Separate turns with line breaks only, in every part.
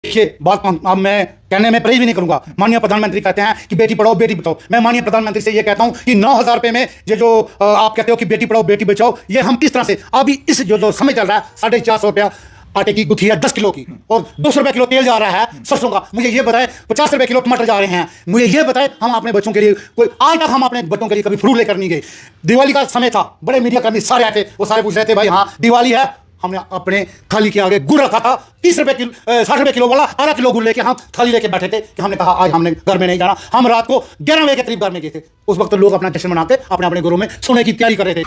देखिए बात अब मैं कहने में परहेज भी नहीं करूंगा। माननीय प्रधानमंत्री कहते हैं कि बेटी पढ़ाओ बेटी बचाओ। मैं माननीय प्रधानमंत्री से ये कहता हूं कि 9,000 रुपए में ये जो आप कहते हो कि बेटी पढ़ाओ बेटी बचाओ, ये हम किस तरह से अभी इस जो समय चल रहा है 450 रुपया आटे की गुत्थी है 10 किलो की, और 200 रुपए किलो तेल जा रहा है सरसों का। मुझे ये बताए 50 रुपए किलो टमाटर जा रहे हैं। मुझे ये बताए हम अपने बच्चों के लिए कोई आज तक हम अपने बच्चों के लिए कभी फ्रूट लेकर नहीं गए। दिवाली का समय था, बड़े मीडिया कर्मी सारे आए थे, वो सारे पूछ रहे थे भाई हाँ दिवाली है, हमने अपने थाली के आगे गुड़ रखा था 30 रुपए किलो 60 रुपए किलो वाला आधा किलो गुड़ लेके हम थाली लेके बैठे थे कि हमने कहा आज हमने घर में नहीं जाना। हम रात को 11 बजे के करीब घर में गए थे। उस वक्त लोग अपना जश्न मनाते अपने अपने घरों में सोने की तैयारी कर रहे थे।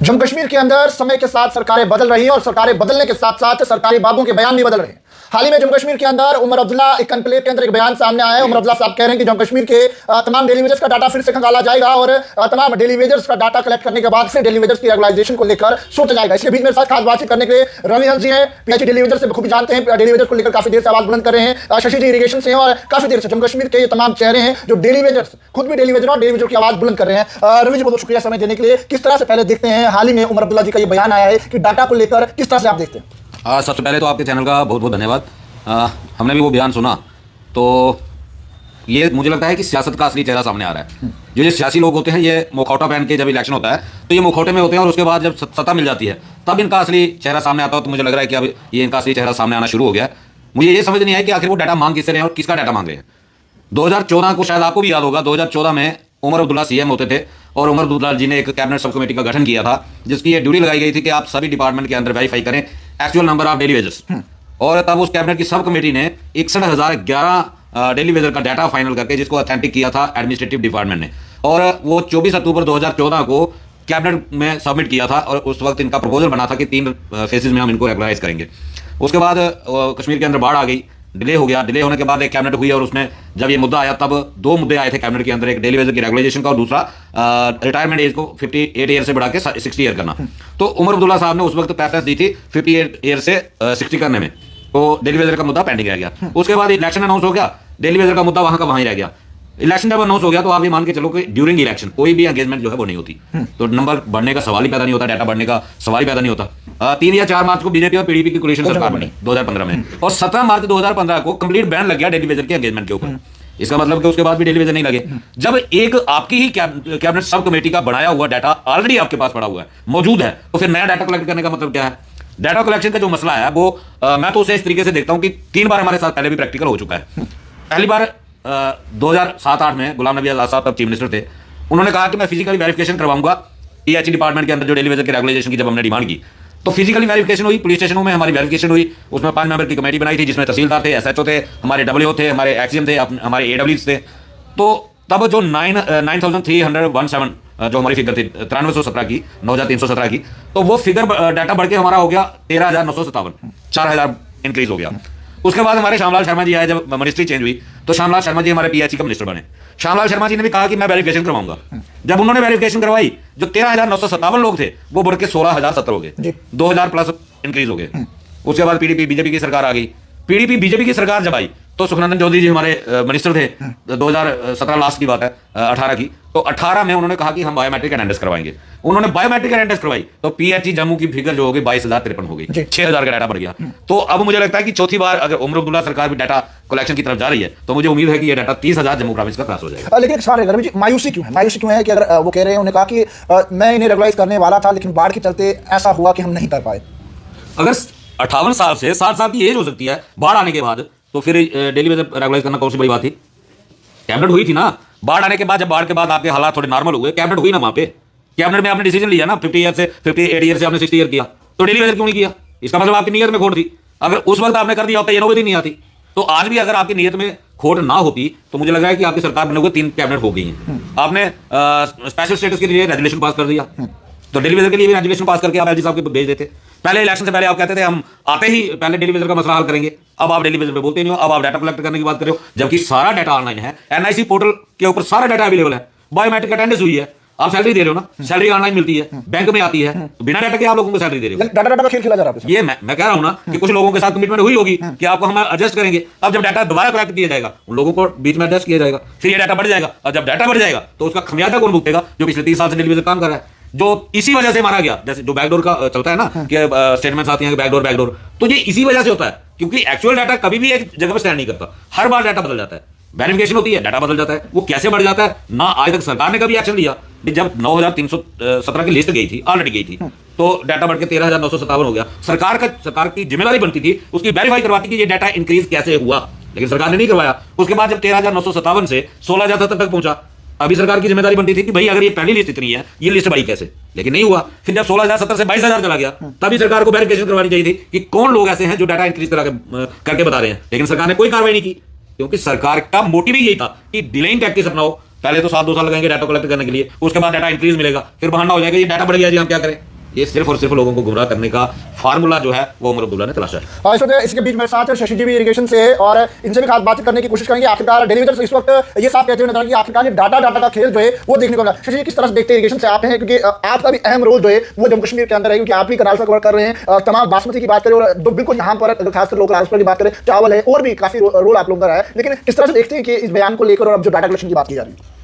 जम्मू कश्मीर के अंदर समय के साथ सरकारें बदल रही हैं और सरकारें बदलने के साथ साथ सरकारी बाबों के बयान भी बदल रहे हैं। हाल ही में जम्मू कश्मीर के अंदर उमर अब्दुल्ला एक कॉन्क्लेव के अंदर एक बयान सामने आया है। उमर अब्दुल्ला साहब कह रहे हैं कि जम्मू कश्मीर के तमाम डेली वेजर्स का डाटा फिर से खंगाला जाएगा और तमाम डेली वेजर्स का डाटा कलेक्ट करने के बाद फिर डेली वेजर्स की रेगुलाइजेशन को लेकर सोचा जाएगा। इसके बीच मेरे साथ खास बातचीत करने के लिए रवि हंस जी हैं, पीएचडी डेली वेजर से बखूबी जानते हैं, डेली वेजर्स को लेकर काफी देर से आवाज बुलंद कर रहे हैं। शशि जी इरिगेशन से हैं और काफी देर से जम्मू कश्मीर के ये तमाम चेहरे हैं जो डेली वेजर्स खुद भी डेली वेजर और डेली वेजर की आवाज बुलंद कर रहे हैं। रवि जी बहुत शुक्रिया समय देने के लिए। किस तरह से पहले देखते हैं हाल ही में उमर अब्दुल्ला जी का ये बयान आया है कि डाटा को लेकर किस तरह से आप देखते हैं?
सबसे पहले तो आपके चैनल का बहुत बहुत धन्यवाद। हमने भी वो बयान सुना तो ये मुझे लगता है कि सियासत का असली चेहरा सामने आ रहा है। जो ये सियासी लोग होते हैं ये मुखौटा पहन के जब इलेक्शन होता है तो ये मुखौटे में होते हैं और उसके बाद जब सत्ता मिल जाती है तब इनका असली चेहरा सामने आता है। तो मुझे लग रहा है कि अब ये इनका असली चेहरा सामने आना शुरू हो गया है। मुझे ये समझ नहीं आया कि आखिर वो डाटा मांग किससे रहे हैं और किसका डाटा मांग रहे हैं। 2014 को शायद आपको भी याद होगा, 2014 में उमर अब्दुल्ला सीएम होते थे और उमर अब्दुल्ला जी ने एक कैबिनेट सब कमेटी का गठन किया था जिसकी ये ड्यूटी लगाई गई थी कि आप सभी डिपार्टमेंट के अंदर वेरीफाई करें actual number of daily wages. और तब उस कैबिनेट की सब कमेटी ने 61,011 डेली वेजर का डाटा फाइनल करके जिसको ऑथेंटिक किया था एडमिनिस्ट्रेटिव डिपार्टमेंट ने, और वो 24 अक्टूबर 2014 को कैबिनेट में सबमिट किया था। और उस वक्त इनका प्रपोजल बना था कि 3 फेजेस में हम इनको रेगुलराइज करेंगे। उसके बाद कश्मीर के अंदर बाढ़ आ गई, डिले हो गया। डिले होने के बाद एक कैबिनेट हुई और उसमें जब ये मुद्दा आया तब 2 मुद्दे आए थे कैबिनेट के अंदर, एक डेली वेजर की रेगुलाइजेशन का और दूसरा रिटायरमेंट एज को 58 ईयर से बढ़ा के 60 ईयर करना। तो उमर अब्दुल्ला साहब ने उस वक्त प्रेफरेंस दी थी 58 ईयर से 60 करने में, तो डेली वेजर का मुद्दा पेंडिंग रह गया। उसके बाद इलेक्शन अनाउंस हो गया, डेली वेजर का मुद्दा वहां का वहां ही रह गया। इलेक्शन जब अनाउंस हो गया तो आप ये मान के चलो कि ड्यूरिंग इलेक्शन कोई भी एंगेजमेंट जो है वो नहीं होती, तो नंबर बढ़ने का सवाल ही पैदा नहीं होता, डाटा बढ़ने का सवाल ही पैदा नहीं होता। 3 या 4 मार्च को बीजेपी और पीडीपी की कोalition सरकार बनी 2015 में, और 17 मार्च 2015 को कंप्लीट बैन लग गया डेली वेजर के एंगेजमेंट के ऊपर। इसका मतलब कि उसके बाद भी डेली वेजर नहीं लगे। जब एक आपकी ही कैबिनेट सब कमेटी का बनाया हुआ डाटा ऑलरेडी आपके पास पड़ा हुआ है, मौजूद है, तो फिर नया डाटा कलेक्ट करने का मतलब क्या है? डाटा कलेक्शन का जो मसला है वो मैं तो उसे इस तरीके से देखता हूं कि 3 बार हमारे साथ पहले भी प्रैक्टिकल हो चुका है। पहली बार 2007-8 में गुलाम नबी आजाद साहब तब चीफ मिनिस्टर थे, उन्होंने कहा कि मैं फिजिकली वेरिफिकेशन करवाऊंगा पीएचई डिपार्टमेंट के अंदर जो डेली वेजर की रेगुलाइजेशन की जब हमने डिमांड की तो फिजिकली वेरिफिकेशन हुई, पुलिस स्टेशनों में हमारी वेरिफिकेशन हुई। उसमें 5 मेंबर की कमेटी बनाई थी जिसमें तहसीलदार थे, एसएचओ थे, हमारे डब्ल्यूओ थे, हमारे एक्सीएम थे, हमारे एडब्ल्यूज थे। तो तब जो 9317 जो हमारी फिगर थी 9317 की 9317 की, तो वो फिगर डाटा बढ़ के हमारा हो गया 13,957, 4,000 इंक्रीज हो गया। उसके बाद हमारे श्यामलाल शर्मा जी आए, जब मिनिस्ट्री चेंज हुई तो श्यामलाल शर्मा जी हमारे पीएचई का मिनिस्टर बने। श्यामलाल शर्मा जी ने भी कहा कि मैं वेरिफिकेशन करवाऊंगा। जब उन्होंने वेरिफिकेशन करवाई जो 13,957 लोग थे वो बढ़ के 16,070 हो गए, 2,000 प्लस इंक्रीज हो गए। उसके बाद पीडीपी बीजेपी की सरकार आ गई। पीडीपी बीजेपी की सरकार जब आई तो सुखनंदन चौधरी जी हमारे मिनिस्टर थे, 2017 लास्ट की बात है, 18 की। तो 18 में उन्होंने कहा कि हम बायोमेट्रिक अटेंडेंस करवाएंगे। उन्होंने बायोमेट्रिक अटेंडेंस करवाई तो पीएचई जम्मू की फिगर जो होगी 22,053 हो गई, 6,000 का डाटा बढ़ गया। तो अब मुझे लगता है कि चौथी बार अगर उमर अब्दुल्ला सरकार भी डाटा कलेक्शन की तरफ जा रही है तो मुझे उम्मीद है कि ये डाटा 30,000 जम्मू प्रोविंस का क्रॉस हो जाएगा।
लेकिन एक सवाल है रवि जी, मायूसी क्यों है? मायूसी क्यों है कि अगर वो कह रहे हैं, उन्होंने कहा कि मैं इन्हें रेगुलाइज करने वाला था लेकिन बाढ़ के चलते ऐसा हुआ कि हम नहीं कर पाए।
अगर 58 साल से 7 साल की एज हो सकती है बाढ़ आने के बाद, तो फिर डेली वेजर रेगुलाइज करना कौन सी बड़ी बात थी? कैबिनेट हुई थी ना बाढ़ आने के बाद, जब बाढ़ के बाद आपके हालात थोड़े नॉर्मल हुए, कैबिनेट हुई ना वहां पे, कैबिनेट में आपने डिसीजन लिया ना 50 ईयर से 58 ईयर से आपने 60 ईयर किया, तो डेली वेजर क्यों नहीं किया? इसका मतलब आपकी नीयत में खोट थी। अगर उस वक्त आपने कर दिया होता ये नौबत ही नहीं आती। तो आज भी अगर आपकी नीयत में खोट ना होती तो मुझे लग रहा है कि आपकी सरकार बने हुए 3 कैबिनेट हो गई हैं। आपने स्पेशल स्टेटस के लिए रेजुलेशन पास कर दिया, तो डेली वेजर के लिए भी रेजुलेशन पास करके आप एलजी साहब को भेज देते। पहले इलेक्शन से पहले आप कहते थे हम आते ही पहले डेली वेजर का मसला हल करेंगे, अब आप डेली वेजर पे बोलते नहीं हो, अब आप डाटा कलेक्ट करने की बात कर रहे हो, जबकि सारा डाटा ऑनलाइन है, एनआईसी पोर्टल के ऊपर सारा डाटा अवेलेबल है, बायोमेट्रिक अटेंडेंस हुई है, आप सैलरी दे रहे हो ना, सैलरी ऑनलाइन मिलती है, बैंक में आती है, तो बिना डाटा के आप लोगों को सैलरी दे रहे हो।
डाटा का खेल खेला जा रहा है।
ये मैं कह रहा हूं ना कि कुछ लोगों के साथ कमिटमेंट हुई होगी कि आपको हम एडजस्ट करेंगे। अब जब डाटा दोबारा कलेक्ट किया जाएगा उन लोगों को बीच में एडजस्ट किया जाएगा, फिर ये डाटा बढ़ जाएगा, और जब डाटा बढ़ जाएगा तो उसका खमियाजा कौन भुगतेगा? जो पिछले 30 साल से डेली वेजर काम कर रहा है। जो इसी वजह से मारा गया, जैसे जो बैकडोर का चलता है ना कि स्टेटमेंट्स आती हैं कि बैकडोर, तो ये इसी वजह से होता है, क्योंकि एक्चुअल डाटा कभी भी एक जगह पर स्टैंड नहीं करता, हर बार डाटा बदल जाता है, वेरिफिकेशन होती है, डाटा बदल जाता है। वो कैसे बढ़ जाता है ना, आज तक सरकार ने कभी एक्शन लिया। जब 9317 की लिस्ट गई थी, ऑलरेडी गई थी, तो डाटा बढ़ के 13,957 हो गया। सरकार की जिम्मेदारी बनती थी उसकी वेरीफाई करवाती कि ये डाटा इंक्रीज कैसे हुआ, लेकिन सरकार ने नहीं करवाया। उसके बाद जब 13,957 से 16,000 तक पहुंचा, अभी सरकार की जिम्मेदारी बनती थी कि भाई अगर ये पहली लिस्ट इतनी है, ये लिस्ट बढ़ी कैसे, लेकिन नहीं हुआ। फिर जब 16,070 से 22,000 चला गया, तभी सरकार को वेरिफिकेशन करवानी चाहिए थी कि कौन लोग ऐसे हैं जो डाटा इंक्रीज करके बता रहे हैं, लेकिन सरकार ने कोई कार्रवाई नहीं की, क्योंकि सरकार का मोटिव ही यही था कि डिलेइंग टैक्टिक्स अपनाओ। पहले तो 2 साल लगेंगे डाटा कलेक्ट करने के लिए, उसके बाद डाटा इंक्रीज मिलेगा, फिर बहाना हो जाएगा ये डाटा बढ़ गया जी, हम क्या करें। ये सिर्फ और सिर्फ लोगों को गुमराह करने का फार्मूला जो है वो उमर अब्दुल्ला ने तलाशा है।
और इस वक्त इसके बीच मेरे साथ शशि जी भी इरिगेशन से, और इनसे भी खास बातचीत करने की कोशिश करेंगे। आखिरकार डेलीवेजर्स इस वक्त ये साफ कहते हुए नजर कि आखिरकार ये डाटा का खेल जो है वो देखने को मिला। शशि जी, किस तरह से देखते हैं, इरिगेशन से आप हैं, क्योंकि आपका भी अहम रोल जो है वो जम्मू कश्मीर के अंदर है, क्योंकि आप भी कराल से कवर कर रहे हैं। तमाम बासमती की बात करें और बिल्कुल यहाँ पर खासकर लोकल ट्रांसफर की बात करें, चावल है, और भी काफी रोल आप लोगों का रहा है, लेकिन किस तरह से देखते हैं कि इस बयान को लेकर और अब जो डाटा कलेक्शन की बात की जा रही है।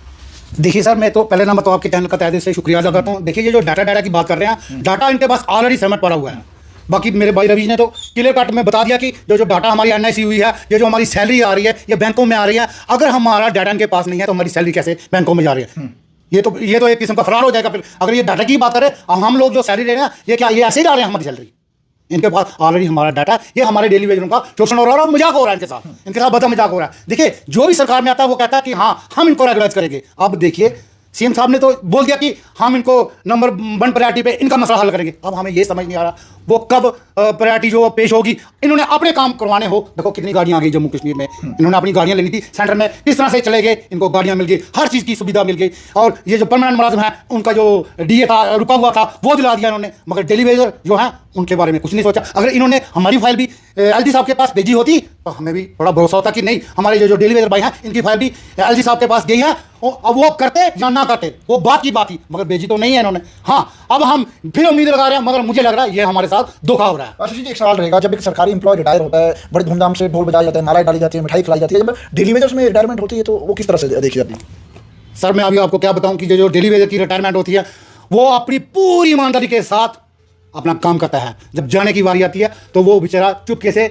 देखिए सर, मैं तो पहले नंबर तो आपके चैनल का तहे दिल से शुक्रिया अदा करता हूँ। देखिए, ये जो डाटा की बात कर रहे हैं, डाटा इनके पास ऑलरेडी सबमिट पड़ा हुआ है। बाकी मेरे भाई रवि ने तो क्लियर कट में बता दिया कि जो डाटा हमारी एनआईसी हुई है, ये जो हमारी सैलरी आ रही है, ये बैंकों में आ रही है। अगर हमारा डाटा इनके पास नहीं है तो हमारी सैलरी कैसे बैंकों में जा रही है? ये तो एक किस्म का फरार हो जाएगा। फिर अगर ये डाटा की बात करें, हम लोग जो सैलरी ले रहे हैं, ये क्या ये ऐसे ही जा रहे हैं हमारी सैलरी? इनके पास ऑलरेडी हमारा डाटा, ये हमारे डेली वेजरों का शोषण हो रहा है और मजाक हो रहा है इनके साथ बड़ा मजाक हो रहा है। देखिए, जो भी सरकार में आता है वो कहता है कि हाँ हम इनको रेगुलाइज करेंगे। अब देखिए, सीएम साहब ने तो बोल दिया कि हम इनको नंबर 1 प्रायोरिटी पे इनका मसला हल करेंगे। अब हमें ये समझ नहीं आ रहा वो कब प्रायोरिटी जो पेश होगी। इन्होंने अपने काम करवाने हो, देखो कितनी गाड़ियां आ गई जम्मू कश्मीर में, इन्होंने अपनी गाड़ियां लेनी थी सेंटर में, किस तरह से चले गए, इनको गाड़ियां मिल गई, हर चीज़ की सुविधा मिल गई। और ये जो परमानेंट मुलाजिम है, उनका जो डीए था रुका हुआ था वो दिला दिया इन्होंने, मगर डेली वेजर जो है उनके बारे में कुछ नहीं सोचा। अगर इन्होंने हमारी फाइल भी एलजी साहब के पास भेजी होती तो हमें भी थोड़ा भरोसा होता कि नहीं, हमारे जो डेली वेजर भाई हैं इनकी फाइल भी एलजी साहब के पास गई है। अब वो करते या ना करते वो बात की बात ही, मगर भेजी तो नहीं है इन्होंने। हाँ, अब हम फिर उम्मीद लगा रहे हैं, मगर मुझे लग रहा है ये हमारे साथ धोखा हो रहा है।
शशि जी, एक सवाल रहेगा, जब एक सरकारी एम्प्लॉय रिटायर होता है, बड़े धूमधाम से ढोल बजाया जाता है, नाराएं डाली जाती है, मिठाई खिलाई जाती है, जब डेली वेजर्स में रिटायरमेंट होती है तो वो किस तरह से देखी जाती है?
सर, मैं अभी आपको क्या बताऊं कि जो डेली वेजर की रिटायरमेंट होती है वो अपनी पूरी ईमानदारी के साथ अपना काम करता है। जब जाने की बारी आती है तो वो बेचारा चुपके से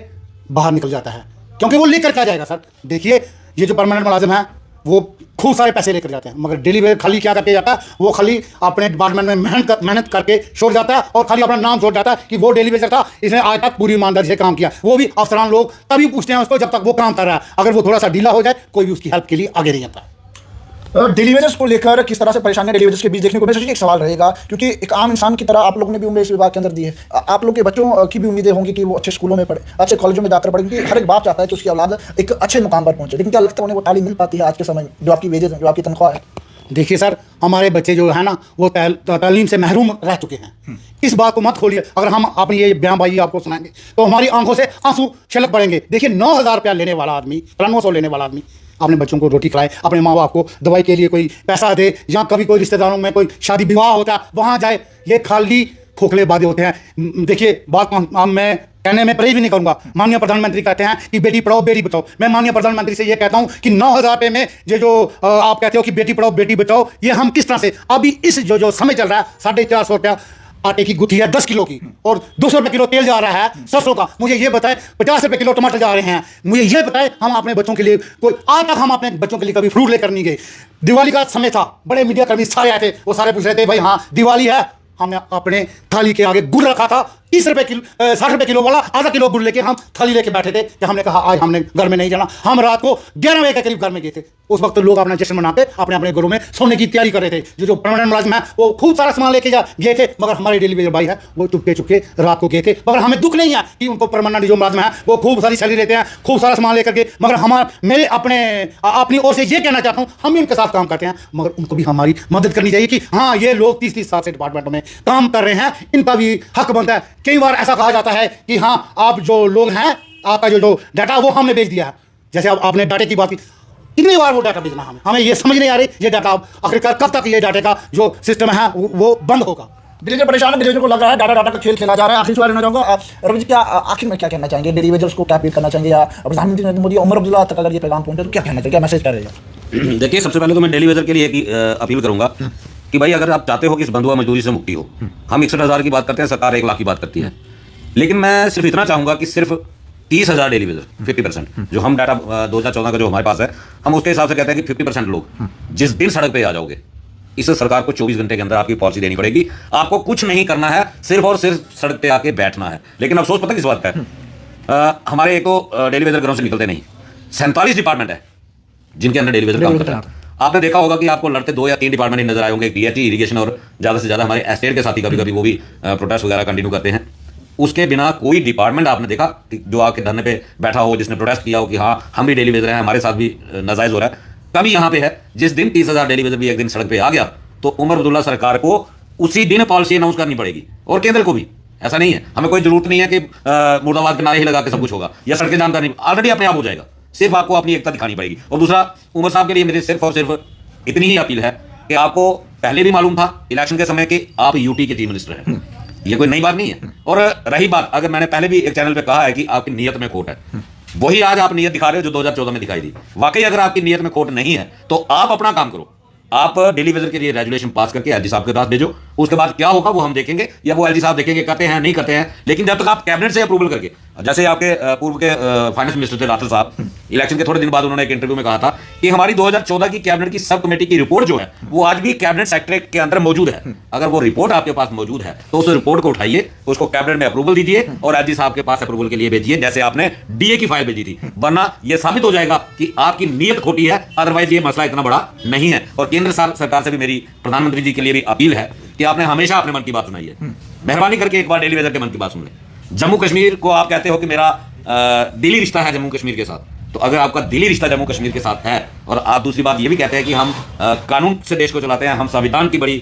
बाहर निकल जाता है, क्योंकि वो लेकर क्या जाएगा। सर देखिए, ये जो परमानेंट मुलाजिम है वो खूब सारे पैसे लेकर जाते हैं, मगर डेली वेजर खाली क्या करके जाता है, वो खाली अपने डिपार्टमेंट में मेहनत करके छोड़ जाता है और खाली अपना नाम छोड़ जाता है कि वो डेली वेजर था, इसने आज तक पूरी ईमानदारी से काम किया। वो भी अफसरान लोग तभी पूछते हैं उसको जब तक वो काम कर रहा है, अगर वो थोड़ा सा ढीला हो जाए कोई भी उसकी हेल्प के लिए आगे नहीं आता।
डेलीवेजर्स को लेकर किस तरह से परेशानियां डेलीवेजर्स के बीच देखने को मिली, एक सवाल रहेगा, क्योंकि एक आम इंसान की तरह आप लोगों ने भी उम्मीद इस विभाग के अंदर दी है, आप लोग के बच्चों की भी उम्मीदें होंगी कि वो अच्छे स्कूलों में पढ़े, अच्छे कॉलेजों में जाकर पढ़े, क्योंकि हर एक बाप चाहता है कि उसकी औलाद एक अच्छे मुकाम पर पहुंचे, लेकिन क्या लगता है उन्हें वो तालीम मिल पाती है आज के समय में, जो आपकी वेजेस है, जो आपकी तनख्वाह है?
देखिए सर, हमारे बच्चे जो है ना वो तालीम से महरूम रह चुके हैं। इस बात को मत खोलिए। अगर हम अपनी ये बयानबाजी आपको सुनाएंगे तो हमारी आंखों से आंसू छलक पड़ेंगे। देखिए, 9,000 रुपया लेने वाला आदमी, 900 लेने वाला आदमी अपने बच्चों को रोटी खिलाए, अपने माँ बाप को दवाई के लिए कोई पैसा दे, या कभी कोई रिश्तेदारों में कोई शादी विवाह होता है वहाँ जाए, ये खाली खोखले वादे होते हैं। देखिए, बात मैं कहने में परहेज भी नहीं करूंगा। माननीय प्रधानमंत्री कहते हैं कि बेटी पढ़ाओ बेटी बचाओ। मैं माननीय प्रधानमंत्री से ये कहता हूं कि 9,000 रुपये में ये जो आप कहते हो कि बेटी पढ़ाओ बेटी बचाओ, ये हम किस तरह से अभी इस जो समय चल रहा है, 450 रुपया आटे की गुत्थी है 10 किलो की, और 200 रुपये किलो तेल जा रहा है सरसों का। मुझे ये बताए 50 रुपये किलो टमाटर जा रहे हैं। मुझे ये बताए हम अपने बच्चों के लिए कोई आज तक हम अपने बच्चों के लिए कभी फ्रूट लेकर नहीं गए। दिवाली का समय था, बड़े मीडिया कर्मी सारे आए थे, वो सारे पूछ रहे थे भाई हाँ दिवाली है, हमने अपने थाली के आगे गुड़ रखा था, 30 रुपये किलो 60 रुपये किलो वाला आधा किलो गुड़ लेके हम थाली लेके बैठे थे कि हमने कहा आज हमने घर में नहीं जाना। हम रात को 11 बजे के करीब घर में गए थे। उस वक्त लोग अपना जश्न मनाते अपने अपने घरों में सोने की तैयारी कर रहे थे। जो परमानेंट मुलाजिम है वो खूब सारा सामान लेके गए थे, मगर हमारे डेली वेजर भाई है वो चुपके चुपके रात को गए थे। मगर हमें दुख नहीं है कि उनको परमानेंट जो मुलाजिम है वो खूब सारी सैलरी लेते हैं, खूब सारा सामान लेकर के, मगर मेरे अपनी ओर से ये कहना चाहता हूँ, हम भी उनके साथ काम करते हैं, मगर उनको भी हमारी मदद करनी चाहिए कि हाँ ये लोग 30-30 साल से डिपार्टमेंटों में काम कर रहे हैं, इनका भी हक बनता है। कई बार ऐसा कहा जाता है कि हाँ आप जो लोग हैं, आपका जो डाटा वो हमने बेच दिया है। जैसे अब आपने डाटे की बात की, कितनी बार वो डाटा बेचना हमें ये समझ नहीं आ रही। ये डाटा आखिरकार कब तक ये डाटे का जो सिस्टम है वो बंद होगा?
डिलीवर परेशान है, डिलीवर को लग रहा है डाटा का खेल खेला जा रहा है। आखिर सवाल लेना चाहूँगा रवि जी, क्या आखिर में क्या कहना चाहेंगे, डिलीवर्स को क्या अपील करना चाहेंगे, या प्रधानमंत्री नरेंद्र मोदी उमर अब्दुल्ला तक अगर ये पैगाम पहुंचे तो क्या कहना चाहिए, क्या मैसेज कर रहे हैं?
देखिए, सबसे पहले तो मैं डेली वेजर के लिए एक अपील करूंगा कि भाई अगर आप चाहते हो कि इस बंधुआ मजदूरी से मुक्ति हो, हम 61,000 की बात करते हैं, सरकार 1 लाख की बात करती है, लेकिन मैं सिर्फ इतना चाहूंगा कि सिर्फ 30,000 डेली वेजर 50%, जो हम डाटा 2014 का जो हमारे पास है, हम उसके हिसाब से कहते हैं कि 50% लोग जिस दिन सड़क पे आ जाओगे, इस सरकार को 24 घंटे के अंदर आपकी पॉलिसी देनी पड़ेगी। आपको कुछ नहीं करना है, सिर्फ और सिर्फ सड़क पे आके बैठना है। लेकिन अफसोस पता किस बात का है, हमारे एक तो डेली वेजर घरों से निकलते नहीं, 47 डिपार्टमेंट है जिनके अंदर डेली वेजर काम करते हैं। आपने देखा होगा कि आपको लड़ते 2 या 3 डिपार्टमेंट नजर आए होंगे, डीएचई, इरिगेशन, और ज्यादा से ज्यादा हमारे एस्टेट के साथी कभी कभी वो भी प्रोटेस्ट वगैरह कंटिन्यू करते हैं। उसके बिना कोई डिपार्टमेंट आपने देखा कि जो आके धरने पे बैठा हो, जिसने प्रोटेस्ट किया हो कि हाँ हम भी डेली वेजर हैं, हमारे साथ भी नाजायज हो रहा है? कमी यहाँ पे है, जिस दिन 30,000 डेली वेजर भी एक दिन सड़क पे आ गया तो उमर अब्दुल्ला सरकार को उसी दिन पॉलिसी अनाउंस करनी पड़ेगी, और केंद्र को भी। ऐसा नहीं है, हमें कोई जरूरत नहीं है कि मुर्दाबाद के नारे ही लगा के सब कुछ होगा या सड़कें जाम करनी, ऑलरेडी अपने आप हो जाएगा। सिर्फ आपको अपनी एकता दिखानी पड़ेगी। और दूसरा, उमर साहब के लिए मेरी सिर्फ और सिर्फ इतनी ही अपील है कि आपको पहले भी मालूम था इलेक्शन के समय कि आप यूटी के चीफ मिनिस्टर हैं, ये कोई नई बात नहीं है। और रही बात, अगर मैंने पहले भी एक चैनल पे कहा है कि आपकी नीयत में खोट है, वही आज आप नीयत दिखा रहे हो जो 2014 में दिखाई दी। वाकई अगर आपकी नीयत में खोट नहीं है तो आप अपना काम करो, आप डेली वेजर के लिए रेजुलेशन पास करके एलजी साहब के पास भेजो। उसके बाद क्या होगा वो हम देखेंगे, या वो एलजी साहब देखेंगे करते हैं नहीं करते हैं। लेकिन जब तक आप कैबिनेट से अप्रूवल करके, जैसे आपके पूर्व के फाइनेंस मिनिस्टर थे राठौर साहब, इलेक्शन के थोड़े दिन बाद उन्होंने एक इंटरव्यू में कहा था कि हमारी 2014 की कैबिनेट की सब कमेटी की रिपोर्ट जो है वो आज भी कैबिनेट सेक्रेटरी के अंदर मौजूद है। अगर वो रिपोर्ट आपके पास मौजूद है तो उस रिपोर्ट को उठाइए, उसको कैबिनेट में अप्रूवल दीजिए और एलजी साहब के पास अप्रूवल के लिए भेजिए, जैसे आपने डीए की फाइल भेजी थी। वरना यह साबित हो जाएगा कि आपकी नीयत खोटी है, अदरवाइज ये मसला इतना बड़ा नहीं है। और केंद्र सरकार से भी मेरी प्रधानमंत्री जी के लिए भी अपील है कि आपने हमेशा अपने मन की बात सुनाई है, मेहरबानी करके एक बार डेली वेजर के मन की बात सुन लें। जम्मू कश्मीर को आप कहते हो कि मेरा दिली रिश्ता है जम्मू कश्मीर के साथ, तो अगर आपका दिली रिश्ता जम्मू कश्मीर के साथ है, और आप दूसरी बात ये भी कहते हैं कि हम कानून से देश को चलाते हैं, हम संविधान की बड़ी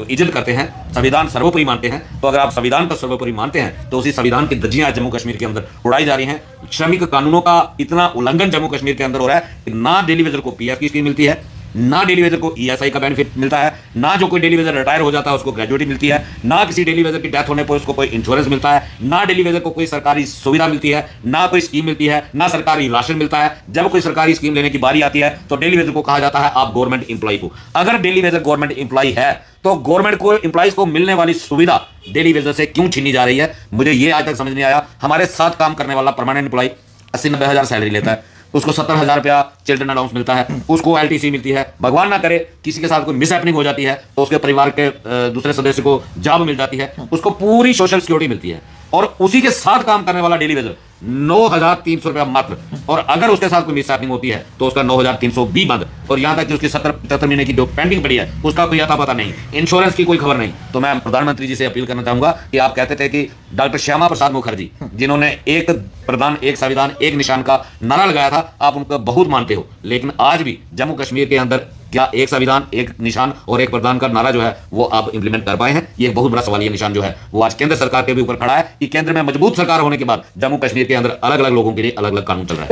इज्जत करते हैं, संविधान सर्वोपरि मानते हैं, तो अगर आप संविधान को सर्वोपरि मानते हैं तो उसी संविधान की धज्जियां जम्मू कश्मीर के अंदर उड़ाई जा रही हैं। श्रमिक कानूनों का इतना उल्लंघन जम्मू कश्मीर के अंदर हो रहा है कि ना डेली वेजर को पीएफ की स्कीम मिलती है, ना डेली वेजर को ईएसआई का बेनिफिट मिलता है, ना जो कोई डेली वेजर रिटायर हो जाता है उसको ग्रेजुएटी मिलती है, ना किसी डेली वेजर की डेथ होने पर उसको कोई इंश्योरेंस मिलता है, ना डेली वेजर को कोई सरकारी सुविधा मिलती है, ना कोई स्कीम मिलती है, ना सरकारी राशन मिलता है। जब कोई सरकारी स्कीम लेने की बारी आती है तो डेली वेजर को कहा जाता है आप गवर्नमेंट इंप्लॉय को। अगर डेली वेजर गवर्नमेंट इंप्लॉय है तो गवर्नमेंट को इंप्लॉइज को मिलने वाली सुविधा डेली वेजर से क्यों छीनी जा रही है, मुझे ये आज तक समझ नहीं आया। हमारे साथ काम करने वाला परमानेंट इंप्लॉय 80-90 हज़ार सैलरी लेता है, उसको 70,000 रुपया चिल्ड्रन अलाउंस मिलता है, उसको एलटीसी मिलती है। भगवान ना करे किसी के साथ कोई मिस हैपनिंग हो जाती है तो उसके परिवार के दूसरे सदस्य को जॉब मिल जाती है, उसको पूरी सोशल सिक्योरिटी मिलती है। और उसी के साथ काम करने वाला डेली वेजर 9,300 रुपया मात्र, और अगर उसके साथ कोई मिस हैपनिंग होती है तो उसका 9,300 भी बंद, और यहां तक कि उसकी 70-75 महीने की जो पेंडिंग पड़ी है उसका कोई अता पता नहीं, इंश्योरेंस की कोई खबर नहीं। तो मैं प्रधानमंत्री जी से अपील करना चाहूंगा कि आप कहते थे कि डॉक्टर श्यामा प्रसाद मुखर्जी जिन्होंने एक प्रधान एक संविधान एक निशान का नारा लगाया था, आप उनको बहुत मानते हो, लेकिन आज भी जम्मू कश्मीर के अंदर क्या एक संविधान एक निशान और एक प्रधान का नारा जो है वो आप इंप्लीमेंट कर पाए हैं? ये बहुत बड़ा सवाल, ये निशान जो है वो आज केंद्र सरकार के भी ऊपर खड़ा है कि केंद्र में मजबूत सरकार होने के बाद जम्मू कश्मीर के अंदर अलग अलग लोगों के लिए अलग अलग कानून चल रहा है।